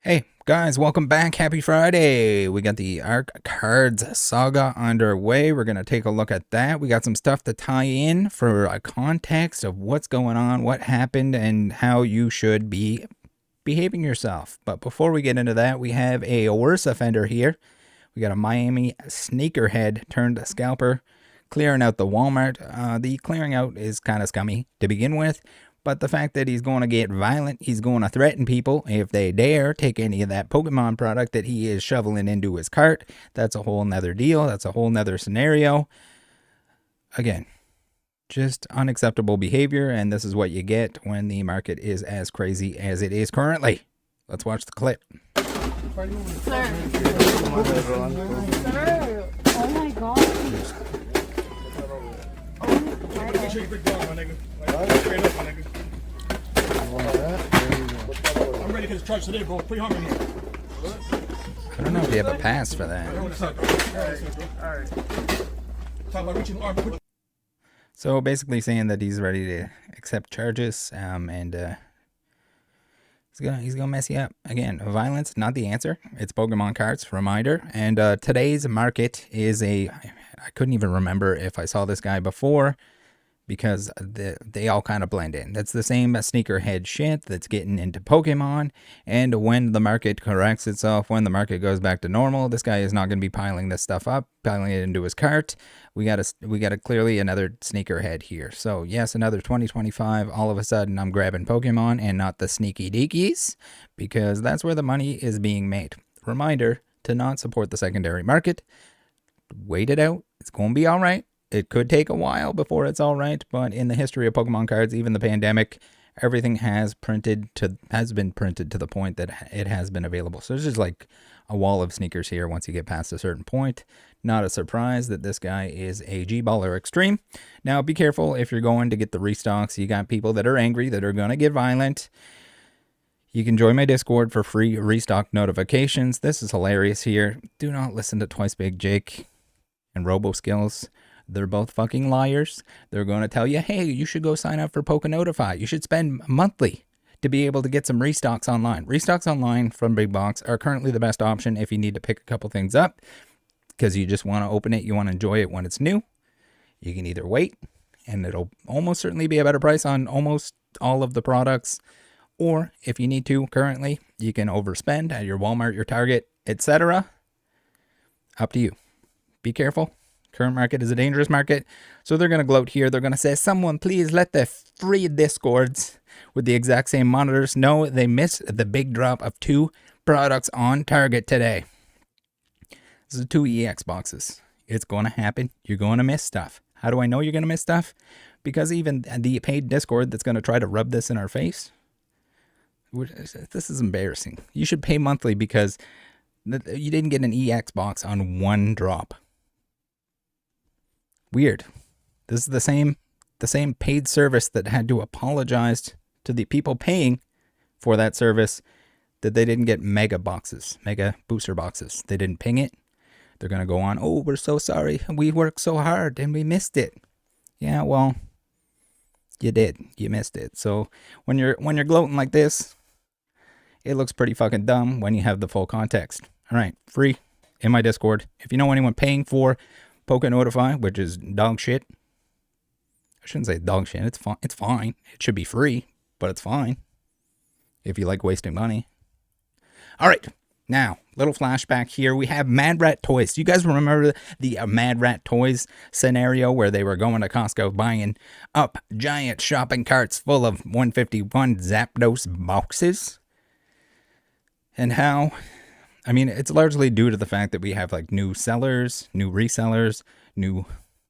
Hey guys, welcome back. Happy Friday. We got the Arc Cards saga underway. We're going to take a look at that. We got some stuff to tie in for a context of what's going on, what happened, and how you should be behaving yourself. But before we get into that, we have a worse offender here. We got a Miami sneakerhead turned scalper clearing out the Walmart. The clearing out is kind of scummy to begin with. But the fact that he's going to get violent, he's going to threaten people if they dare take any of that Pokemon product that he is shoveling into his cart, that's a whole nother deal. That's a whole nother scenario. Again, just unacceptable behavior, and this is what you get when the market is as crazy as it is currently. Let's watch the clip. Sir. Sir. Oh my God. Make sure you pick down, my nigga. Like, straight up, my nigga. I'm ready to get charged today, bro. Pretty hungry here. I don't know if you have a pass for that. So basically saying that he's ready to accept charges, and he's gonna mess you up. Again, violence not the answer. It's Pokemon cards, reminder. And today's market is I couldn't even remember if I saw this guy before, because they all kind of blend in. That's the same sneakerhead shit that's getting into Pokemon. And when the market corrects itself, when the market goes back to normal, this guy is not going to be piling this stuff up, piling it into his cart. We got a clearly another sneakerhead here. So yes, another 2025. All of a sudden, I'm grabbing Pokemon and not the sneaky deekies, because that's where the money is being made. Reminder to not support the secondary market. Wait it out. It's going to be all right. It could take a while before it's all right, but in the history of Pokemon cards, even the pandemic, everything has been printed to the point that it has been available. So there's just like a wall of sneakers here once you get past a certain point. Not a surprise that this guy is a G-baller extreme. Now, be careful if you're going to get the restocks. You got people that are angry, that are going to get violent. You can join my Discord for free restock notifications. This is hilarious here. Do not listen to Twice Big Jake and Robo Skills. They're both fucking liars. They're going to tell you, hey, you should go sign up for Notify. You should spend monthly to be able to get some restocks online. Restocks online from Big Box are currently the best option if you need to pick a couple things up because you just want to open it. You want to enjoy it when it's new. You can either wait, and it'll almost certainly be a better price on almost all of the products. Or if you need to currently, you can overspend at your Walmart, your Target, etc. Up to you. Be careful. Current market is a dangerous market. So they're going to gloat here. They're going to say, someone please let the free Discords with the exact same monitors know they missed the big drop of 2 products on Target today. This is 2 EX boxes. It's going to happen. You're going to miss stuff. How do I know you're going to miss stuff? Because even the paid Discord that's going to try to rub this in our face, this is embarrassing. You should pay monthly because you didn't get an EX box on 1 drop. Weird. This is the same paid service that had to apologize to the people paying for that service that they didn't get mega booster boxes. They didn't ping it. They're going to go on, oh, we're so sorry. We worked so hard and we missed it. Yeah, well, you did. You missed it. So when you're gloating like this, it looks pretty fucking dumb when you have the full context. All right, free in my Discord. If you know anyone paying for Notify, which is dog shit. I shouldn't say dog shit. It's fine. It's fine. It should be free, but it's fine if you like wasting money. All right. Now, little flashback here. We have Mad Rat Toys. You guys remember the Mad Rat Toys scenario where they were going to Costco buying up giant shopping carts full of 151 Zapdos boxes? And how... I mean, it's largely due to the fact that we have like new sellers, new resellers, new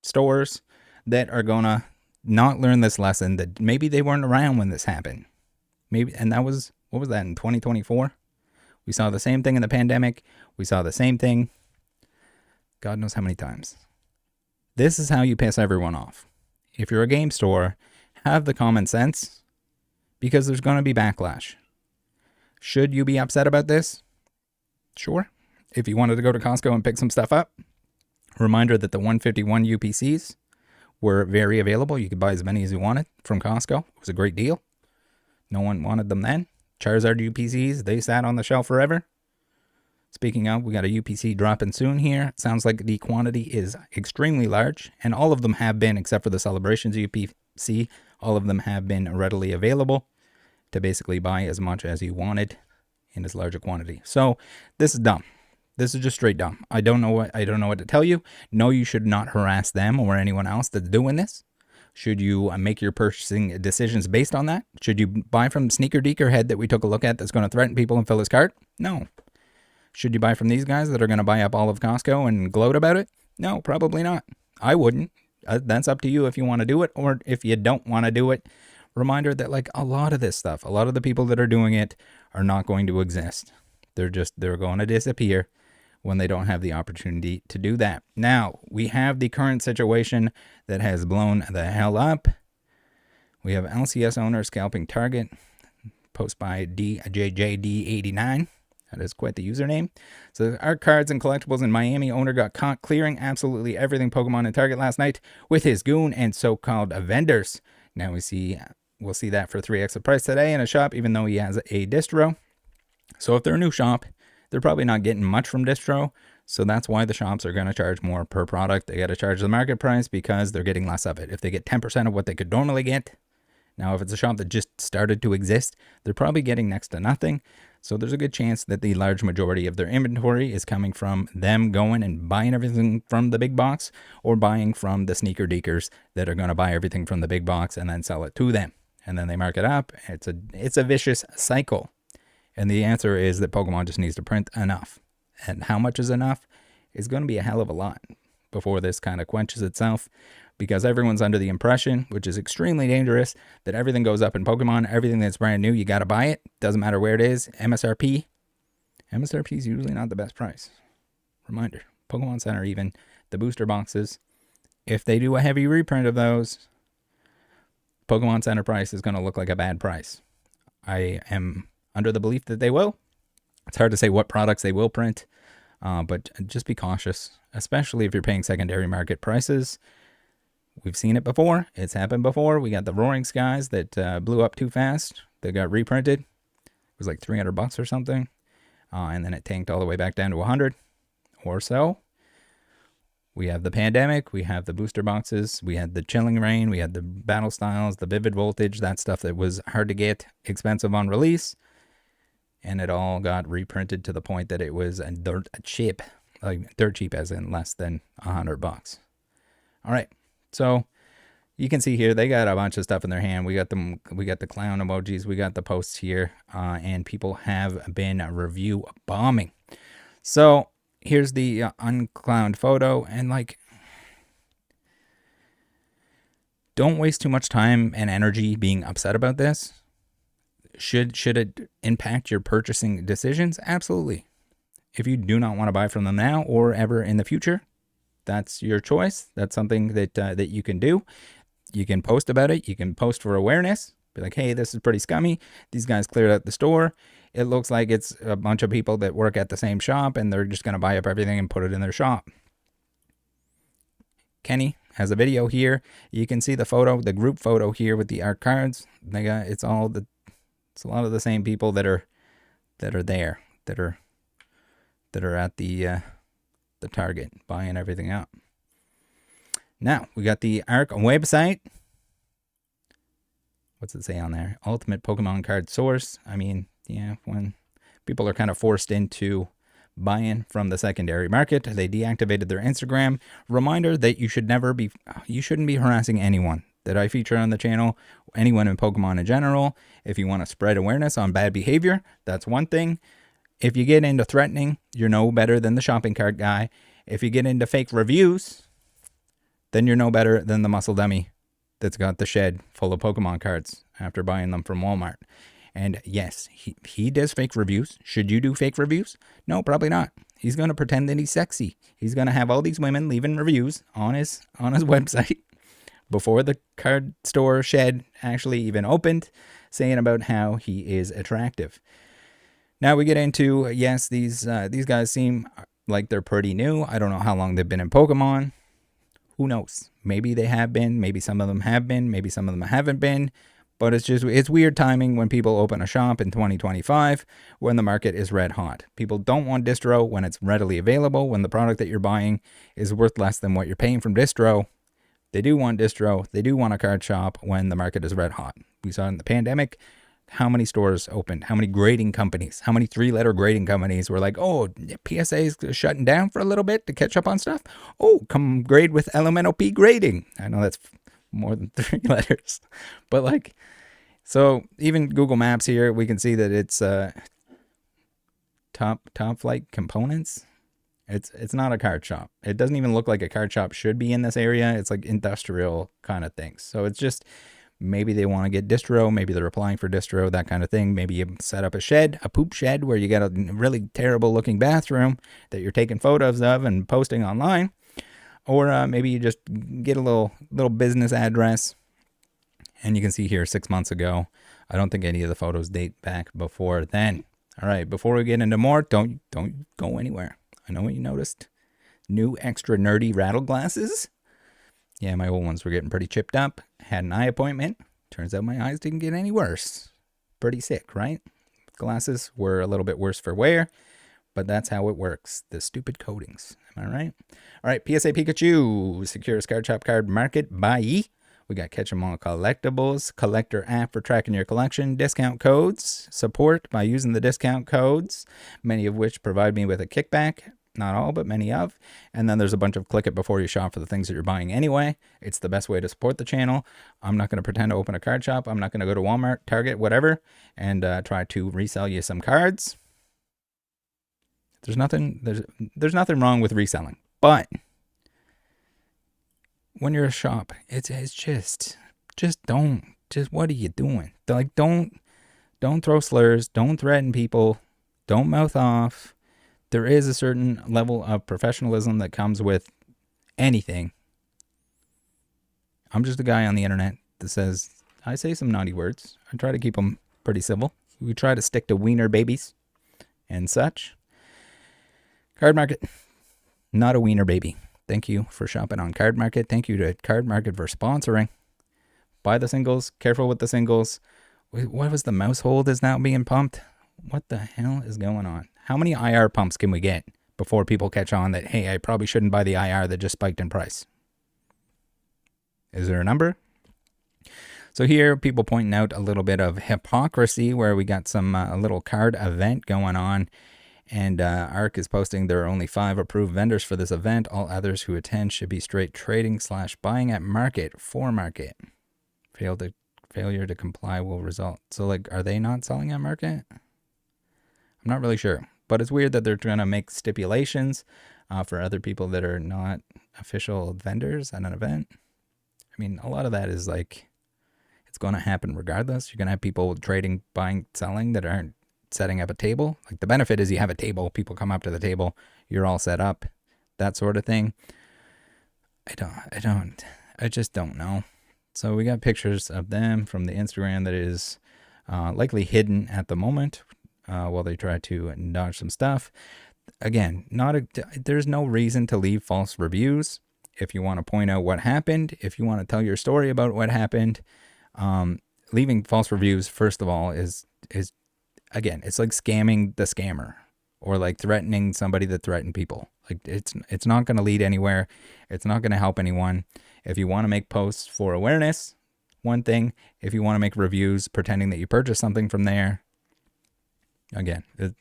stores that are going to not learn this lesson that maybe they weren't around when this happened. Maybe, and that was, what was that, in 2024? We saw the same thing in the pandemic. We saw the same thing God knows how many times. This is how you piss everyone off. If you're a game store, have the common sense because there's going to be backlash. Should you be upset about this? Sure. If you wanted to go to Costco and pick some stuff up, reminder that the 151 UPCs were very available. You could buy as many as you wanted from Costco. It was a great deal. No one wanted them then. Charizard UPCs, they sat on the shelf forever. Speaking of, we got a UPC dropping soon here. Sounds like the quantity is extremely large, and all of them have been, except for the Celebrations UPC, all of them have been readily available to basically buy as much as you wanted in as large a quantity. So this is dumb. This is just straight dumb. I don't know what to tell you. No, you should not harass them or anyone else that's doing this. Should you make your purchasing decisions based on that? Should you buy from Sneakerhead that we took a look at that's going to threaten people and fill his cart? No. Should you buy from these guys that are going to buy up all of Costco and gloat about it? No, probably not. I wouldn't. That's up to you if you want to do it, or if you don't want to do it. Reminder that like a lot of this stuff, a lot of the people that are doing it are not going to exist. They're going to disappear when they don't have the opportunity to do that. Now, we have the current situation that has blown the hell up. We have LCS owner scalping target, post by DJJD89. That is quite the username. So art cards and collectibles in Miami owner got caught clearing absolutely everything Pokemon in Target last night with his goon and so-called vendors. Now we'll see that for 3x the price today in a shop, even though he has a distro. So if they're a new shop, they're probably not getting much from distro. So that's why the shops are going to charge more per product. They got to charge the market price because they're getting less of it. If they get 10% of what they could normally get, now if it's a shop that just started to exist, they're probably getting next to nothing. So there's a good chance that the large majority of their inventory is coming from them going and buying everything from the big box, or buying from the sneaker deekers that are going to buy everything from the big box and then sell it to them. And then they mark it up. It's a vicious cycle. And the answer is that Pokemon just needs to print enough. And how much is enough is going to be a hell of a lot before this kind of quenches itself. Because everyone's under the impression, which is extremely dangerous, that everything goes up in Pokemon. Everything that's brand new, you got to buy it. Doesn't matter where it is. MSRP. MSRP is usually not the best price. Reminder, Pokemon Center, even the booster boxes, if they do a heavy reprint of those, Pokemon Center price is going to look like a bad price. I am under the belief that they will. It's hard to say what products they will print, but just be cautious, especially if you're paying secondary market prices. We've seen it before. It's happened before. We got the Roaring Skies that blew up too fast. They got reprinted. It was like $300 or something. And then it tanked all the way back down to 100 or so. We have the pandemic. We have the booster boxes. We had the Chilling Rain. We had the Battle Styles, the Vivid Voltage, that stuff that was hard to get, expensive on release. And it all got reprinted to the point that it was dirt cheap. Like dirt cheap as in less than $100. All right. So you can see here they got a bunch of stuff in their hand. We got the clown emojis, we got the posts here, and people have been review bombing. So here's the unclowned photo, and like, don't waste too much time and energy being upset about this. Should it impact your purchasing decisions? Absolutely. If you do not want to buy from them now or ever in the future, that's your choice. That's something that you can do. You can post about it. You can post for awareness. Be like, hey, this is pretty scummy. These guys cleared out the store. It looks like it's a bunch of people that work at the same shop, and they're just going to buy up everything and put it in their shop. Kenny has a video here. You can see the photo, the group photo here with the art cards. It's a lot of the same people that are there, that are at the Target buying everything up. Now we got the ARC website. What's it say on there? Ultimate Pokemon card source. I mean, yeah, when people are kind of forced into buying from the secondary market, they deactivated their Instagram. Reminder that you shouldn't be harassing anyone that I feature on the channel, anyone in Pokemon in general. If you want to spread awareness on bad behavior, that's one thing. If you get into threatening, you're no better than the shopping cart guy. If you get into fake reviews, then you're no better than the muscle dummy that's got the shed full of Pokemon cards after buying them from Walmart. And yes, he does fake reviews. Should you do fake reviews? No, probably not. He's going to pretend that he's sexy. He's going to have all these women leaving reviews on his website before the card store shed actually even opened, saying about how he is attractive. Now we get into, yes, these guys seem like they're pretty new. I don't know how long they've been in Pokemon. Who knows? Maybe they have been. Maybe some of them have been. Maybe some of them haven't been. But it's weird timing when people open a shop in 2025 when the market is red hot. People don't want distro when it's readily available, when the product that you're buying is worth less than what you're paying from distro. They do want distro. They do want a card shop when the market is red hot. We saw in the pandemic how many stores opened, how many grading companies, how many 3-letter grading companies were like, oh, PSA is shutting down for a little bit to catch up on stuff. Oh, come grade with LMNOP grading. I know that's more than 3 letters, but like, so even Google Maps here, we can see that it's top flight components. It's not a card shop. It doesn't even look like a card shop should be in this area. It's like industrial kind of things. So it's just, maybe they want to get distro. Maybe they're applying for distro, that kind of thing. Maybe you set up a shed, a poop shed, where you got a really terrible looking bathroom that you're taking photos of and posting online. Or maybe you just get a little business address. And you can see here 6 months ago. I don't think any of the photos date back before then. All right, before we get into more, don't go anywhere. I know what you noticed. New extra nerdy rattle glasses. Yeah, my old ones were getting pretty chipped up. Had an eye appointment. Turns out my eyes didn't get any worse. Pretty sick, right? Glasses were a little bit worse for wear, but that's how it works. The stupid coatings. Am I right? All right, PSA Pikachu. Securest card shop card market. Buyee. We got Catch 'em All Collectibles, collector app for tracking your collection, discount codes, support by using the discount codes, many of which provide me with a kickback. Not all, but many of. And then there's a bunch of click it before you shop for the things that you're buying anyway. It's the best way to support the channel. I'm not going to pretend to open a card shop. I'm not going to go to Walmart, Target, whatever, and try to resell you some cards. There's nothing wrong with reselling, but when you're a shop, it's just don't. Just what are you doing? Like don't throw slurs. Don't threaten people. Don't mouth off. There is a certain level of professionalism that comes with anything. I'm just a guy on the internet that says, I say some naughty words. I try to keep them pretty civil. We try to stick to wiener babies and such. Card Market, not a wiener baby. Thank you for shopping on Card Market. Thank you to Card Market for sponsoring. Buy the singles. Careful with the singles. What was the mouse hold is now being pumped? What the hell is going on? How many IR pumps can we get before people catch on that, hey, I probably shouldn't buy the IR that just spiked in price? Is there a number? So here, people pointing out a little bit of hypocrisy where we got some a little card event going on. And ARC is posting there are only 5 approved vendors for this event. All others who attend should be straight trading / buying at market for market. Failure to comply will result. So like, are they not selling at market? I'm not really sure. But it's weird that they're trying to make stipulations for other people that are not official vendors at an event. I mean, a lot of that is like, it's going to happen regardless. You're going to have people trading, buying, selling that aren't setting up a table. Like the benefit is you have a table, people come up to the table, you're all set up, that sort of thing. I just don't know. So we got pictures of them from the Instagram that is likely hidden at the moment while they try to dodge some stuff. Again, there's no reason to leave false reviews. If you want to point out what happened, if you want to tell your story about what happened, leaving false reviews, first of all, is again, it's like scamming the scammer or like threatening somebody that threatened people. Like it's not going to lead anywhere. It's not going to help anyone. If you want to make posts for awareness, one thing. If you want to make reviews pretending that you purchased something from there, again, it's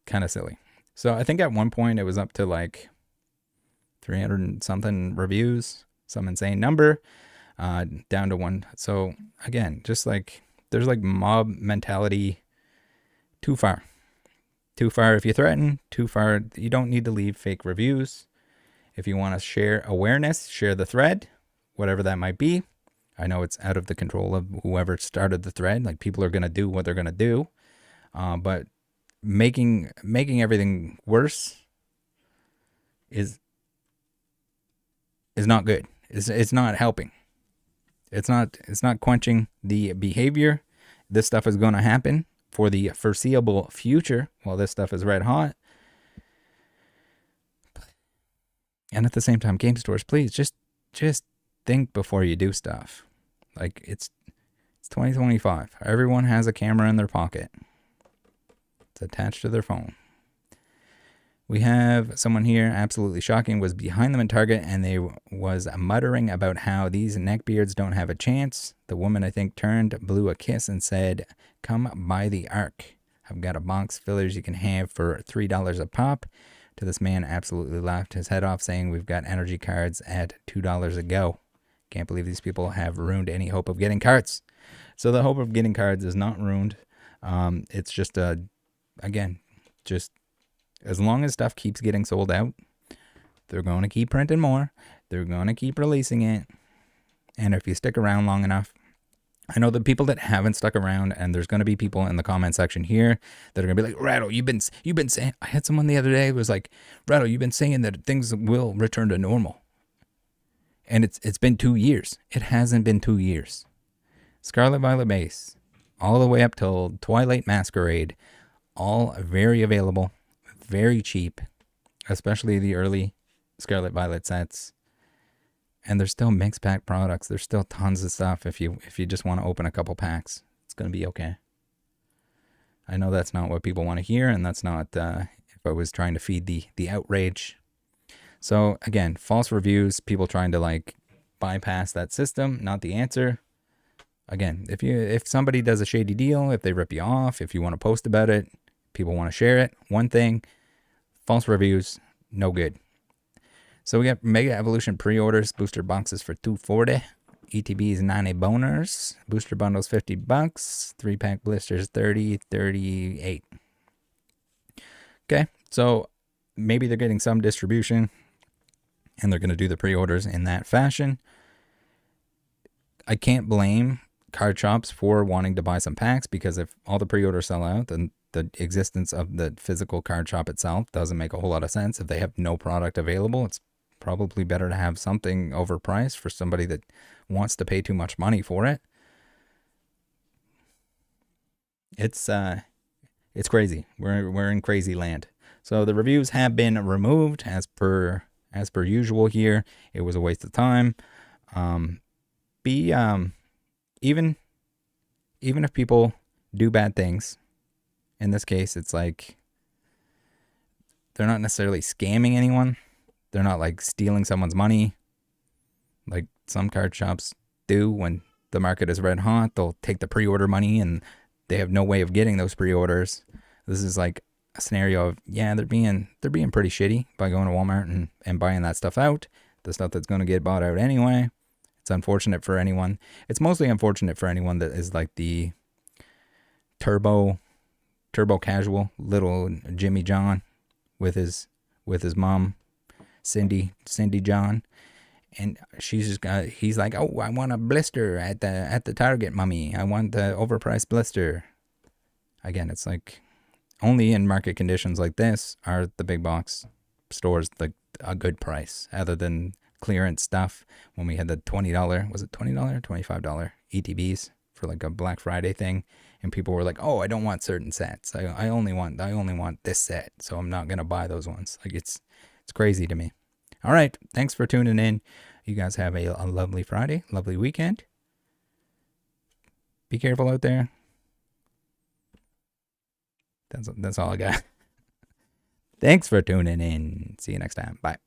kind of silly. So I think at one point it was up to like 300 and something reviews, some insane number, down to 1. So again, just like there's like mob mentality too far. Too far if you threaten, too far. You don't need to leave fake reviews. If you want to share awareness, share the thread, whatever that might be. I know it's out of the control of whoever started the thread. Like people are going to do what they're going to do. But making everything worse is not good. It's not helping. It's not quenching the behavior. This stuff is going to happen for the foreseeable future while this stuff is red hot. And at the same time, game stores, please just think before you do stuff. Like It's 2025. Everyone has a camera in their pocket. It's attached to their phone. We have someone here, absolutely shocking, was behind them in Target, and they was muttering about how these neckbeards don't have a chance. The woman, I think, turned, blew a kiss, and said, "Come buy the Ark. I've got a box fillers you can have for $3 a pop." To this man, absolutely laughed his head off, saying, "We've got energy cards at $2 a go." Can't believe these people have ruined any hope of getting cards. So the hope of getting cards is not ruined. It's just again, just as long as stuff keeps getting sold out, they're going to keep printing more. They're going to keep releasing it. And if you stick around long enough, I know the people that haven't stuck around, and there's going to be people in the comment section here that are going to be like, "Rattle, you've been saying," I had someone the other day who was like, "Rattle, you've been saying that things will return to normal." And it's been 2 years. It hasn't been 2 years. Scarlet Violet Base, all the way up till Twilight Masquerade, all very available, very cheap, especially the early Scarlet Violet sets. And there's still mixed pack products. There's still tons of stuff if you just want to open a couple packs. It's going to be okay. I know that's not what people want to hear, and that's not if I was trying to feed the outrage. So again, false reviews, people trying to like bypass that system, not the answer. Again, if somebody does a shady deal, if they rip you off, if you want to post about it, people want to share it, one thing. False reviews, no good. So we got Mega Evolution pre-orders, booster boxes for $240, ETBs 90 boners, booster bundles $50, 3-pack blisters $30, $38. Okay, so maybe they're getting some distribution, and they're going to do the pre-orders in that fashion. I can't blame card shops for wanting to buy some packs, because if all the pre-orders sell out, then the existence of the physical card shop itself doesn't make a whole lot of sense. If they have no product available, it's probably better to have something overpriced for somebody that wants to pay too much money for it. It's crazy. We're in crazy land. So the reviews have been removed as per usual here. It was a waste of time. Even if people do bad things, in this case, it's like they're not necessarily scamming anyone. They're not like stealing someone's money like some card shops do when the market is red hot. They'll take the pre-order money and they have no way of getting those pre-orders. This is like a scenario of, yeah, they're being pretty shitty by going to Walmart and buying that stuff out, the stuff that's going to get bought out anyway. It's unfortunate for anyone. It's mostly unfortunate for anyone that is like the turbo casual little Jimmy John with his mom, Cindy John, and he's like, "Oh, I want a blister at the Target, mommy. I want the overpriced blister." Again, it's like only in market conditions like this are the big box stores like a good price, other than clearance stuff. When we had the $20, was it $20 or $25 ETBs for like a Black Friday thing, and people were like, "Oh, I don't want certain sets. I only want this set, so I'm not gonna buy those ones." Like it's crazy to me. All right, thanks for tuning in. You guys have a lovely Friday, lovely weekend. Be careful out there. That's all I got. Thanks for tuning in. See you next time. Bye.